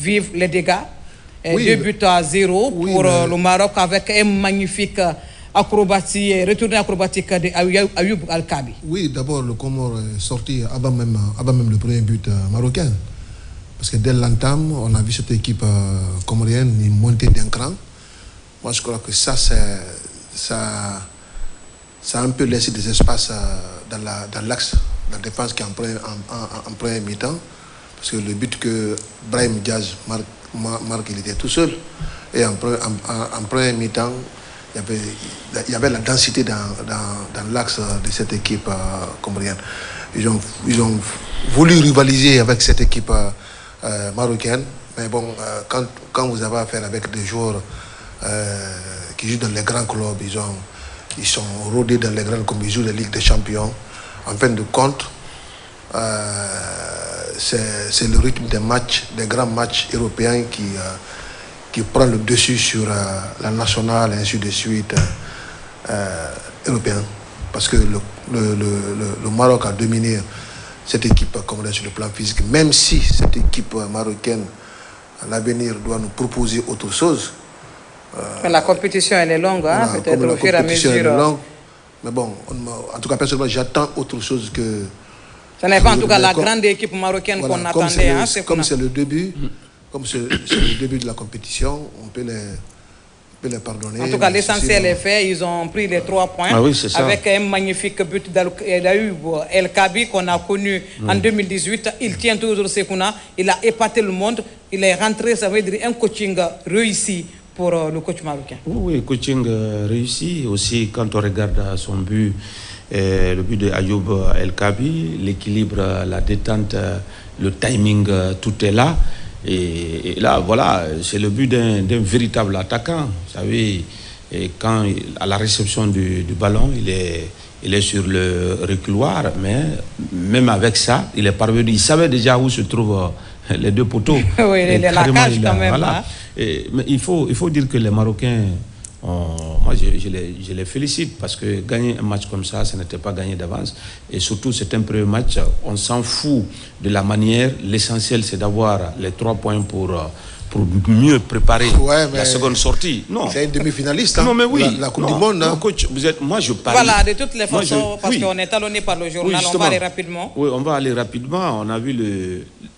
Vive les dégâts. 2-0 pour le Maroc avec un magnifique acrobatie, retourné acrobatique de Ayoub Al-Kabi. Oui, d'abord le Comore est sorti avant même le premier but marocain. Parce que dès l'entame, on a vu cette équipe comorienne monter d'un cran. Moi, je crois que ça a un peu laissé des espaces dans l'axe de la défense qui est en premier mi-temps. Parce que le but que Brahim Diaz marque, il était tout seul. Et en premier mi-temps, il y avait la densité dans l'axe de cette équipe comorienne. Ils ont voulu rivaliser avec cette équipe marocaine. Mais bon, quand vous avez affaire avec des joueurs qui jouent dans les grands clubs, ils sont rodés dans les grands clubs, ils jouent la Ligue des Champions. En fin de compte, c'est le rythme des grands matchs européens qui prend le dessus sur la nationale et ainsi de suite européenne. Parce que le Maroc a dominé cette équipe comme sur le plan physique, même si cette équipe marocaine à l'avenir doit nous proposer autre chose. La compétition elle est longue, hein, peut-être au fur et à mesure. Mais bon, en tout cas personnellement j'attends autre chose que... Ce n'est pas en tout cas la grande équipe marocaine qu'on attendait. Comme c'est le début, de la compétition, on peut les pardonner. En tout cas, l'essentiel est fait. Ils ont pris les 3 points avec un magnifique but d'Ayoub El-Kabi qu'on a connu en 2018. Il tient toujours Sekouna. Il a épaté le monde. Il est rentré, ça veut dire un coaching réussi pour le coach marocain. Oui, coaching réussi. Aussi, quand on regarde son but, le but de Ayoub El-Kabi, l'équilibre, la détente, le timing, tout est là. Et là, voilà, c'est le but d'un véritable attaquant. Vous savez, quand à la réception du ballon, il est sur le reculoir, mais même avec ça, il est parvenu. Il savait déjà où se trouvent les deux poteaux. Oui, il est la cage quand même. Voilà. Mais il faut dire que les Marocains, moi je les félicite parce que gagner un match comme ça, ce n'était pas gagné d'avance. Et surtout, c'est un premier match, on s'en fout de la manière. L'essentiel, c'est d'avoir les 3 points pour mieux préparer la seconde sortie. Non. C'est une demi-finaliste. Hein, non, mais oui. La Coupe du Monde. Non, coach, moi, je parle. Voilà, de toutes les façons, parce qu'on est talonné par le journal, on va aller rapidement. Oui, on va aller rapidement. On a vu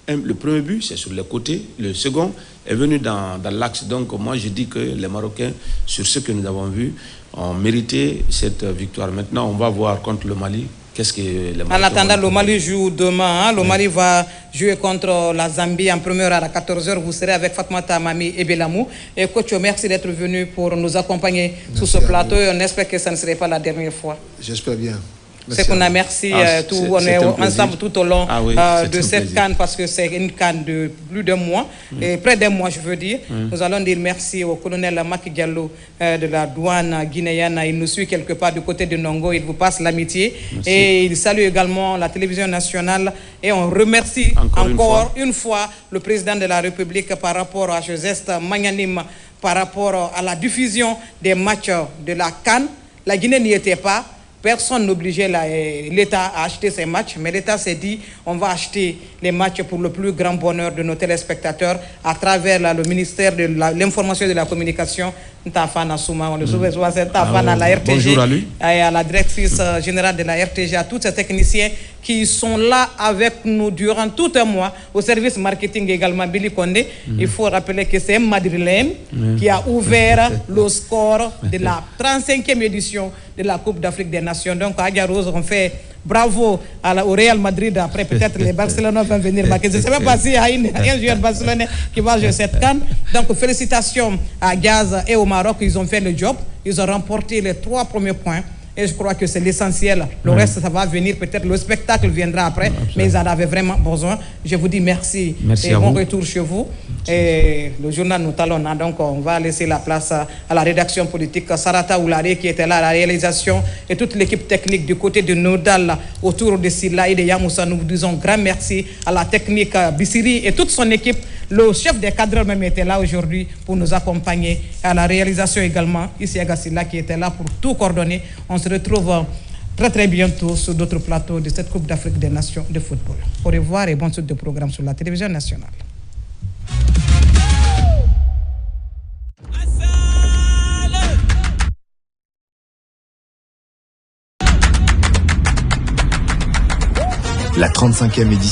le premier but, c'est sur les côtés. Le second est venu dans l'axe. Donc, moi, je dis que les Marocains, sur ce que nous avons vu, ont mérité cette victoire. Maintenant, on va voir contre le Mali. Qu'est-ce que les Marocains... En attendant, le Mali joue demain. Hein. Le Mali va jouer contre la Zambie en première heure à 14h. Vous serez avec Fatmata Mami et Belamou. Et coach, merci d'être venu pour nous accompagner sur ce plateau. Et on espère que ça ne serait pas la dernière fois. J'espère bien. C'est qu'on a merci, on est ensemble tout au long de cette CAN parce que c'est une CAN de plus d'un mois, et près d'un mois je veux dire. Nous allons dire merci au colonel Macky Diallo de la douane guinéenne. Il nous suit quelque part du côté de Nongo, il vous passe l'amitié. Et il salue également la télévision nationale et on remercie encore une fois le président de la République par rapport à ce geste magnanime, par rapport à la diffusion des matchs de la CAN. La Guinée n'y était pas. Personne n'obligeait l'État à acheter ces matchs, mais l'État s'est dit on va acheter les matchs pour le plus grand bonheur de nos téléspectateurs à travers le ministère de l'Information et de la Communication, Ntafana Souma, on le souvient souvent, c'est Ntafana, la RTG, bonjour à lui. Et à la directrice générale de la RTG, à tous ces techniciens qui sont là avec nous durant tout un mois, au service marketing également, Billy Kondé. Il faut rappeler que c'est un Madrilène qui a ouvert le score de la 35e édition de la Coupe d'Afrique des Nations. Donc, à Adia Rose, on fait bravo au Real Madrid. Après, peut-être les Barcelonais vont venir marquer. Je ne sais même pas s'il y a un joueur barcelonais qui va jouer cette CAN. Donc, félicitations à Gaz et au Maroc. Ils ont fait le job. Ils ont remporté les 3 premiers points. Et je crois que c'est l'essentiel. Le reste, ça va venir. Peut-être le spectacle viendra après. Mais ils en avaient vraiment besoin. Je vous dis merci. Merci et bon vous. Retour chez vous. Et le journal nous talonne. Donc, on va laisser la place à la rédaction politique. Sarata Oulare qui était là à la réalisation. Et toute l'équipe technique du côté de Nodal autour de Silla et de Yamoussa. Nous vous disons grand merci à la technique Bissiri et toute son équipe. Le chef des cadres même était là aujourd'hui pour nous accompagner. À la réalisation également, ici Agassila qui était là pour tout coordonner. On se retrouve très bientôt sur d'autres plateaux de cette Coupe d'Afrique des Nations de football. Au revoir et bonne suite de programme sur la télévision nationale. La 35e édition